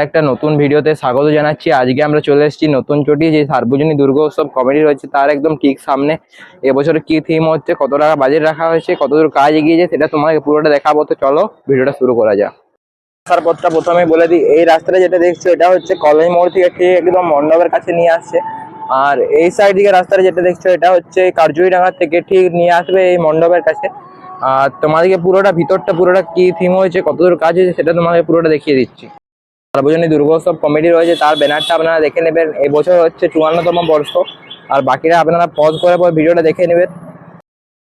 একটা নতুন ভিডিওতে স্বাগত জানাচ্ছি। আজকে আমরা চলে এসেছি নতুন চটি যে সার্বজনীন দুর্গোৎসব কমিটি রয়েছে তার একদম ঠিক সামনে। এবছরে কি থিম হচ্ছে, কত টাকা বাজেট রাখা হয়েছে, কতদূর কাজ এগিয়েছে সেটা তোমাকে পুরোটা দেখাবো। তো চলো ভিডিওটা শুরু করা যাক। আসার পথটা প্রথমে বলে দিই, এই রাস্তাটা যেটা দেখছো এটা হচ্ছে কলেজ মোড় থেকে ঠিক একদম মণ্ডপের কাছে নিয়ে আসছে। আর এই সাইড দিকে রাস্তাটা যেটা দেখছো এটা হচ্ছে কার্জুইডাঙ্গা থেকে ঠিক নিয়ে আসবে এই মণ্ডপের কাছে। আর তোমাদেরকে পুরোটা ভিতরটা পুরোটা কি থিম হয়েছে, কতদূর কাজ হয়েছে সেটা তোমাকে পুরোটা দেখিয়ে দিচ্ছি। সার্বজনীন দুর্গোৎসব কমিটি রয়েছে তার ব্যানারটা আপনারা দেখে নেবেন। এই বছর হচ্ছে 54তম বর্ষ। আর বাকিরা আপনারা পজ করে পর ভিডিওটা দেখে নেবেন।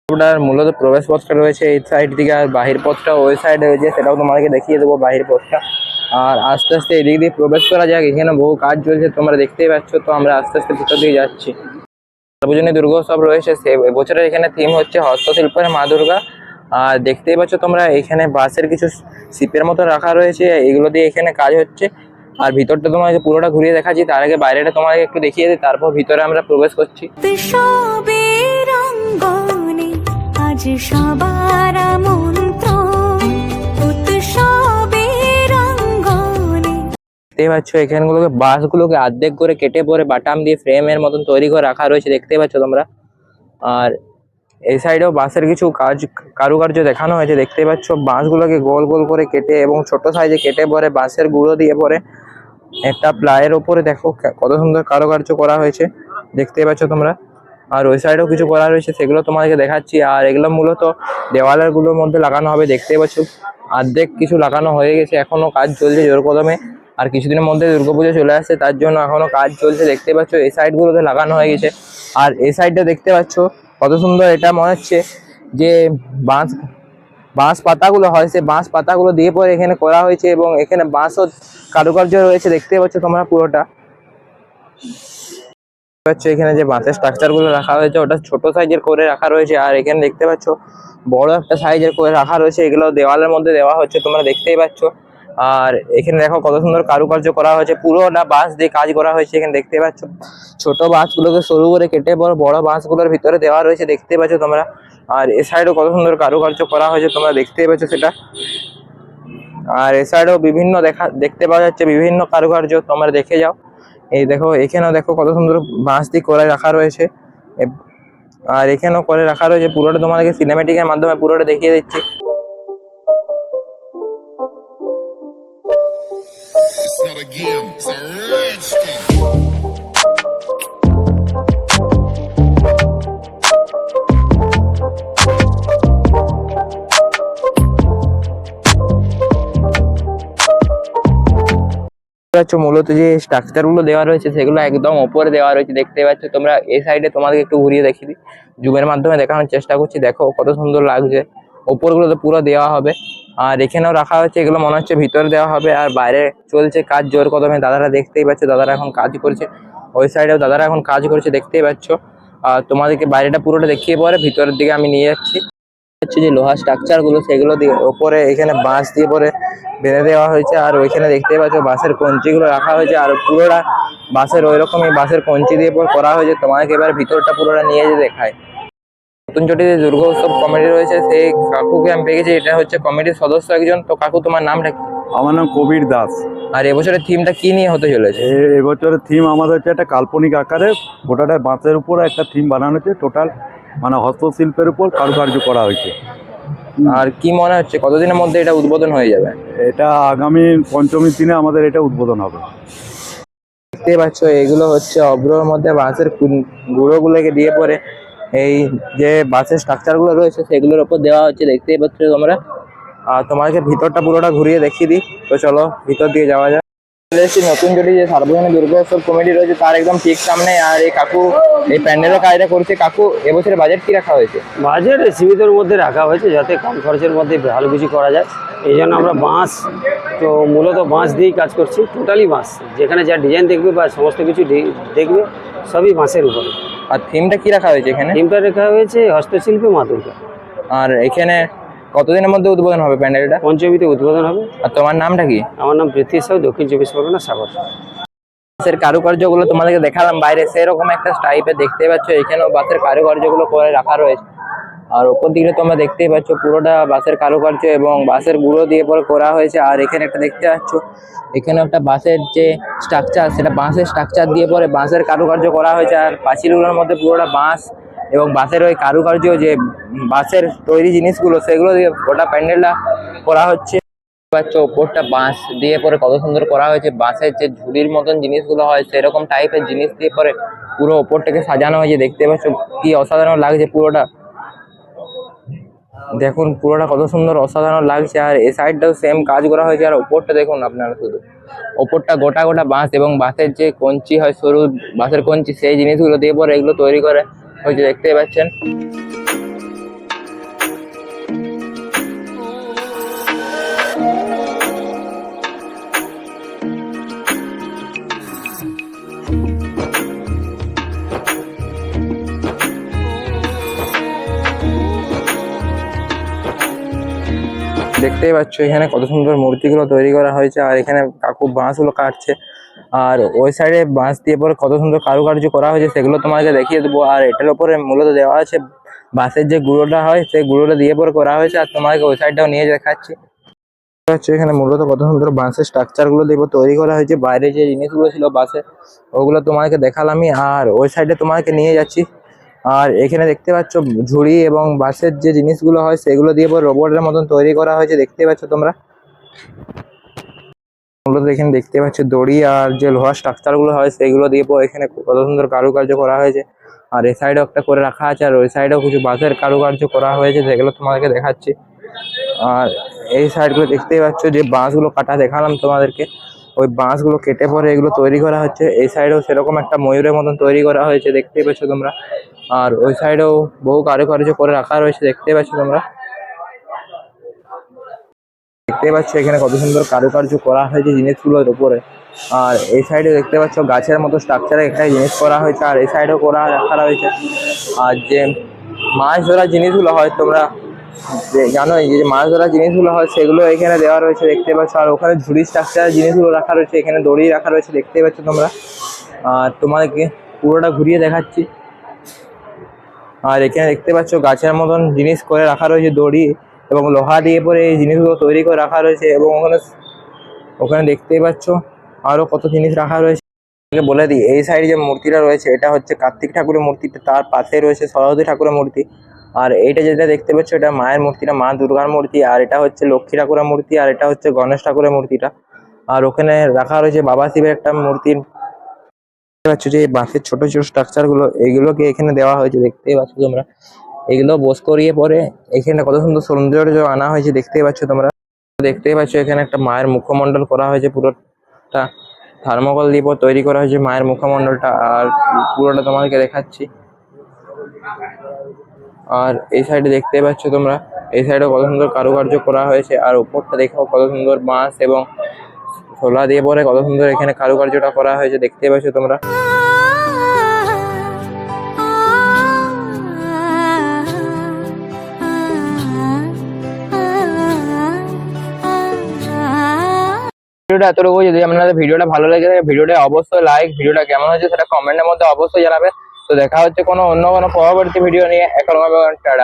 ওটার মূলত প্রবেশ পথটা রয়েছে এই সাইড দিকে, আর বাহির পথটা ওই সাইডে রয়েছে, সেটাও তোমাদেরকে দেখিয়ে দেবো বাহির পথটা। আর আস্তে আস্তে এদিক দিয়ে প্রবেশ করা যাক, এখানে বহু কাজ চলছে তোমরা দেখতেই পাচ্ছ। তো আমরা আস্তে আস্তে ভিতর দিয়ে যাচ্ছি। সার্বজনীন দুর্গোৎসব রয়েছে, এবছরের এখানে থিম হচ্ছে হস্তশিল্পের মা দুর্গা। আর দেখতেই পাচ্ছ তোমরা এখানে বাঁশের কিছু শিপের মতো রাখা রয়েছে, এগুলো দিয়ে এখানে কাজ হচ্ছে। আর ভিতরটা তোমাকে পুরোটা ঘুরিয়ে দেখাচ্ছি, তার আগে বাইরেটা তোমাকে একটু দেখিয়ে দিই, তারপর ভিতরে আমরা প্রবেশ করছি। দেখতে পাচ্ছ এখানগুলোকে বাঁশগুলোকে অর্ধেক করে কেটে পরে বাটাম দিয়ে ফ্রেমের মতন তৈরি করে রাখা রয়েছে, দেখতে পাচ্ছ তোমরা। আর এই সাইডেও বাঁশের কিছু কারুকার্য দেখানো হয়েছে, দেখতে পাচ্ছ। বাঁশগুলোকে গোল গোল করে কেটে এবং ছোট সাইজে কেটে পরে বাঁশের গুঁড়ো দিয়ে পরে একটা প্লাইয়ের ওপরে দেখো কত সুন্দর কারুকার্য করা হয়েছে, দেখতে পাচ্ছ তোমরা। আর ওই সাইডেও কিছু করা রয়েছে, সেগুলো তোমাদেরকে দেখাচ্ছি। আর এগুলো মূলত দেওয়ালের গুলোর মধ্যে লাগানো হবে, দেখতে পাচ্ছ। অর্ধেক কিছু লাগানো হয়ে গেছে, এখনো কাজ চলছে জোর কদমে। আর কিছুদিনের মধ্যে দুর্গাপুজো চলে আসছে, তার জন্য এখনো কাজ চলছে, দেখতে পাচ্ছ। এই সাইডগুলোতে লাগানো হয়ে গেছে। আর এই সাইডটা দেখতে পাচ্ছ কত সুন্দর, এটা মনে হচ্ছে যে বাঁশ পাতাগুলো হয়, সেই বাঁশ পাতাগুলো দিয়ে পরে এখানে করা হয়েছে। এবং এখানে বাঁশও কারুকার্য রয়েছে, দেখতে পাচ্ছ তোমরা পুরোটা। এখানে যে বাঁশের স্ট্রাকচার গুলো রাখা হয়েছে ওটা ছোট সাইজের করে রাখা রয়েছে। আর এখানে দেখতে পাচ্ছ বড় একটা সাইজের করে রাখা রয়েছে, এগুলো দেওয়ালের মধ্যে দেওয়া হচ্ছে, তোমরা দেখতেই পাচ্ছ। আর এখানে দেখো কত সুন্দর কারুকার্য করা হয়েছে, পুরোটা বাঁশ দিয়ে কাজ করা হয়েছে। এখানে দেখতে পাচ্ছ ছোট বাঁশগুলোকে সরু করে কেটে বড় বড় বাঁশগুলোর ভিতরে দেওয়া রয়েছে, দেখতে পাচ্ছ তোমরা। আর এ সাইডেও কত সুন্দর কারুকার্য করা হয়েছে, তোমরা দেখতেই পাচ্ছ সেটা। আর এ সাইডেও বিভিন্ন দেখতে পাওয়া যাচ্ছে বিভিন্ন কারুকার্য, তোমরা দেখে যাও। এই দেখো এখানেও দেখো কত সুন্দর বাঁশ দিয়ে করে রাখা রয়েছে। আর এখানেও করে রাখা রয়েছে, পুরোটা তোমাদেরকে সিনেমেটিকের মাধ্যমে পুরোটা দেখিয়ে দিচ্ছি। মূলত যে স্ট্রাকচার গুলো দেওয়া রয়েছে সেগুলো একদম ওপরে দেওয়া রয়েছে, দেখতে পাচ্ছ তোমরা। এই সাইডে তোমাদেরকে একটু ঘুরিয়ে দেখিয়ে দিই, জুমের মাধ্যমে দেখানোর চেষ্টা করছি। দেখো কত সুন্দর লাগছে, ওপরগুলো তো পুরো দেওয়া হবে। আর এখানেও রাখা হচ্ছে, এগুলো মনে হচ্ছে ভিতরে দেওয়া হবে। আর বাইরে চলছে কাজ জোর কদমে, দাদারা দেখতেই পাচ্ছ, দাদারা এখন কাজ করছে। ওই সাইডেও দাদারা এখন কাজ করছে, দেখতেই পাচ্ছ। আর তোমাদেরকে বাইরেটা পুরোটা দেখিয়ে পরে ভিতরের দিকে আমি নিয়ে যাচ্ছি। হচ্ছে যে লোহার স্ট্রাকচার গুলো সেগুলো দিয়ে ওপরে এখানে বাঁশ দিয়ে পরে বেঁধে দেওয়া হয়েছে। আর ওইখানে দেখতেই পাচ্ছ বাঁশের কঞ্চি গুলো রাখা হয়েছে, আর পুরোটা বাঁশের ওই রকমই বাঁশের কঞ্চি দিয়ে পর করা হয়েছে। তোমাকে এবার ভিতরটা পুরোটা নিয়ে যে দেখায়। নতুন চটিতে দুর্গা উৎসব কমিটি রয়েছে, সেই কাকুকে আমি পেয়েছি, এটা হচ্ছে কমিটির সদস্য একজন। তো কাকু তোমার নামটা কি? আমার নাম কবির দাস। আর এবছরের থিমটা কি নিয়ে হতে চলেছে? এবছরের থিম আমাদের হচ্ছে একটা কাল্পনিক আকারে গোটাটা বাঁশের উপর একটা থিম বানানো হয়েছে, টোটাল মানে হস্তশিল্পের উপর কারুকার্য করা হয়েছে। আর কি মনে হচ্ছে কতদিনের মধ্যে এটা উদ্বোধন হয়ে যাবে? এটা আগামী পঞ্চমীর দিনে আমাদের এটা উদ্বোধন হবে। দেখতে পাচ্ছ এগুলো হচ্ছে অব্রোর মধ্যে বাঁশের গুঁড়োগুলোকে দিয়ে পরে এই যে বাঁশের স্ট্রাকচার গুলো রয়েছে সেগুলোর উপর দেওয়া হচ্ছে, দেখতেই পাচ্ছ তোমরা। আর তোমাকে ভিতরটা পুরোটা ঘুরিয়ে দেখিয়ে দিই। তো চলো ভিতর দিয়ে যাওয়া যায়। নতুন চটি যে সার্বজনীন দুর্গোৎসব কমিটি রয়েছে তার একদম ঠিক সামনে। আর এই কাকু এই প্যান্ডেলের কাজটা করছে। কাকু এবছরে বাজেট কি রাখা হয়েছে? বাজেট সীমিতর মধ্যে রাখা হয়েছে, যাতে কম খরচের মধ্যে ভালো কিছু করা যায়। এই জন্য আমরা বাঁশ, তো মূলত বাঁশ দিয়েই কাজ করছি, টোটালি বাঁশ। যেখানে যা ডিজাইন দেখবে বা সমস্ত কিছু দেখবে সবই বাঁশের উপরে। আর থিমটা কি রাখা হয়েছে এখানে? থিমটা রাখা হয়েছে হস্তশিল্পে মা দুর্গা। আর এখানে কতদিনের মধ্যে উদ্বোধন হবে প্যান্ডেলটা? পঞ্চমীতে উদ্বোধন হবে। আর তোমার নামটা কি? আমার নাম পৃথ্বী সাউ, দক্ষিণ চব্বিশ পরগনা, সাগর। বাঁশের কারুকার্যগুলো তোমাদেরকে দেখালাম বাইরে, সেরকম একটা টাইপের দেখতে পাচ্ছ। এখানেও বাঁশের কারুকার্যগুলো করে রাখা রয়েছে। আর ওপর দিকে তোমরা দেখতেই পাচ্ছ পুরোটা বাঁশের কারুকার্য এবং বাঁশের গুঁড়ো দিয়ে পরে করা হয়েছে। আর এখানে একটা দেখতে পাচ্ছ, এখানে একটা বাঁশের যে স্ট্রাকচার, সেটা বাঁশের স্ট্রাকচার দিয়ে পরে বাঁশের কারুকার্য করা হয়েছে। আর পাঁচিলগুলোর মধ্যে পুরোটা বাঁশ এবং বাঁশের ওই কারুকার্য, যে বাঁশের তৈরি জিনিসগুলো, সেগুলো দিয়ে গোটা প্যান্ডেলটা করা হচ্ছে। পাচ্ছ ওপরটা বাঁশ দিয়ে পরে কত সুন্দর করা হয়েছে। বাঁশের যে ঝুড়ির মতন জিনিসগুলো হয় সেরকম টাইপের জিনিস দিয়ে পরে পুরো ওপরটাকে সাজানো হয়েছে। দেখতে পাচ্ছ কি অসাধারণ লাগছে পুরোটা। দেখুন পুরোটা কত সুন্দর অসাধারণ লাগছে। আর এই সাইডটাও সেম কাজ করা হয়েছে। আর ওপরটা দেখুন আপনারা, শুধু ওপরটা গোটা গোটা বাঁশ এবং বাঁশের যে কঞ্চি হয়, সরু বাঁশের কঞ্চি, সেই জিনিসগুলো দিয়ে পরে এগুলো তৈরি করে হয়েছে, দেখতেই পাচ্ছেন। দেখতেই পাচ্ছ এখানে কত সুন্দর মূর্তিগুলো তৈরি করা হয়েছে। আর এখানে কাকু বাঁশগুলো কাটছে। আর ওই সাইডে বাঁশ দিয়ে পরে কত সুন্দর কারুকার্য করা হয়েছে, সেগুলো তোমাকে দেখিয়ে দেবো। আর এটার উপরে মূলত দেওয়া আছে বাঁশের যে গুঁড়োটা হয়, সেই গুঁড়োটা দিয়ে পরে করা হয়েছে। আর তোমাকে ওই সাইডটাও নিয়ে দেখাচ্ছি। এখানে মূলত কত সুন্দর বাঁশের স্ট্রাকচার গুলো দিয়ে তৈরি করা হয়েছে। বাইরে যে জিনিসগুলো ছিল বাঁশের, ওগুলো তোমাকে দেখালামই। আর ওই সাইডে তোমাকে নিয়ে যাচ্ছি। আর এখানে দেখতে পাচ্ছ ঝুড়ি এবং বাঁশের যে জিনিসগুলো হয়, সেগুলো দিয়ে পরে রোবটের মতন তৈরি করা হয়েছে, দেখতে পাচ্ছ তোমরা। মূলত এখানে দেখতে পাচ্ছ দড়ি আর যে লোহার স্ট্রাকচার গুলো হয়, সেগুলো দিয়ে পরে এখানে কত সুন্দর কারুকার্য করা হয়েছে। আর এই সাইডেও একটা করে রাখা আছে। আর ওই সাইডেও কিছু বাঁশের কারুকার্য করা হয়েছে, সেগুলো তোমাদেরকে দেখাচ্ছি। আর এই সাইডগুলো দেখতেই পাচ্ছ যে বাঁশগুলো কাটা দেখালাম তোমাদেরকে, ওই বাঁশগুলো কেটে পরে এগুলো তৈরি করা হচ্ছে। এই সাইডেও সেরকম একটা ময়ূরের মতন তৈরি করা হয়েছে, দেখতেই পাচ্ছ তোমরা। আর ওই সাইডেও বহু কারুকার্য করে রাখা রয়েছে, দেখতেই পাচ্ছ তোমরা। দেখতে পাচ্ছ এখানে কত সুন্দর কারুকার্য করা হয়েছে জিনিসগুলোর উপরে। আর এই সাইডে দেখতে পাচ্ছ গাছের মতো স্ট্রাকচারে একটা জিনিস করা হয়েছে। আর এই সাইডেও করা রাখা রয়েছে। আর যে মাছ ধরার জিনিসগুলো হয়, তোমরা যে জানোই যে মাছ ধরার জিনিসগুলো হয়, সেগুলো এখানে দেওয়া রয়েছে, দেখতে পাচ্ছ। আর ওখানে ঝুড়ি স্ট্রাকচারের জিনিসগুলো রাখা রয়েছে, এখানে দড়ি রাখা রয়েছে, দেখতে পাচ্ছ তোমরা। আর তোমাদেরকে পুরোটা ঘুরিয়ে দেখাচ্ছি। আর এখানে দেখতে পাচ্ছ গাছের মতন জিনিস করে রাখা রয়েছে, দড়ি এবং লোহা দিয়ে পরে এই জিনিসগুলো তৈরি করে রাখা রয়েছে। এবং ওখানে দেখতেই পাচ্ছ আরো কত জিনিস রাখা রয়েছে। বলে দিই, এই সাইডে যে মূর্তিটা রয়েছে, এটা হচ্ছে কার্তিক ঠাকুরের মূর্তি, তার পাশে রয়েছে সরস্বতী ঠাকুরের মূর্তি। আর এইটা যেটা দেখতে পাচ্ছ, এটা মায়ের মূর্তিটা মা দুর্গার মূর্তি। আর এটা হচ্ছে লক্ষ্মী ঠাকুরের মূর্তি। আর এটা হচ্ছে গণেশ ঠাকুরের মূর্তিটা। আর ওখানে রাখা রয়েছে বাবা শিবের একটা মূর্তি। দেখতে পাচ্ছ যে বাঁশের ছোট ছোট স্ট্রাকচার গুলো, এগুলোকে এখানে দেওয়া হয়েছে, দেখতেই পাচ্ছ তোমরা। এগুলো বোস করিয়ে পরে এখানে কত সুন্দর সৌন্দর্য আনা হয়েছে, দেখতেই পাচ্ছ তোমরা। দেখতেই পাচ্ছ এখানে একটা মায়ের মুখমণ্ডল করা হয়েছে, পুরোটা থার্মোকল দিয়ে তৈরি করা হয়েছে মায়ের মুখমণ্ডলটা। আর পুরোটা তোমাদেরকে দেখাচ্ছি। আর এই সাইডে দেখতেই পাচ্ছ তোমরা, এই সাইডে কত সুন্দর কারুকার্য করা হয়েছে। আর উপরটা দেখো কত সুন্দর বাঁশ এবং শোলা দিয়ে পরে কত সুন্দর এখানে কারুকার্যটা করা হয়েছে, দেখতেই পাচ্ছ তোমরা। ভিডিওটা এতটুকু। যদি আপনাদের ভিডিওটা ভালো লেগে থাকে, ভিডিওটা অবশ্যই লাইক, ভিডিওটা কেমন হয়েছে সেটা কমেন্টের মধ্যে অবশ্যই জানাবে। তো দেখা হচ্ছে অন্য কোনো পরবর্তী ভিডিও নিয়ে। এখন টাটা।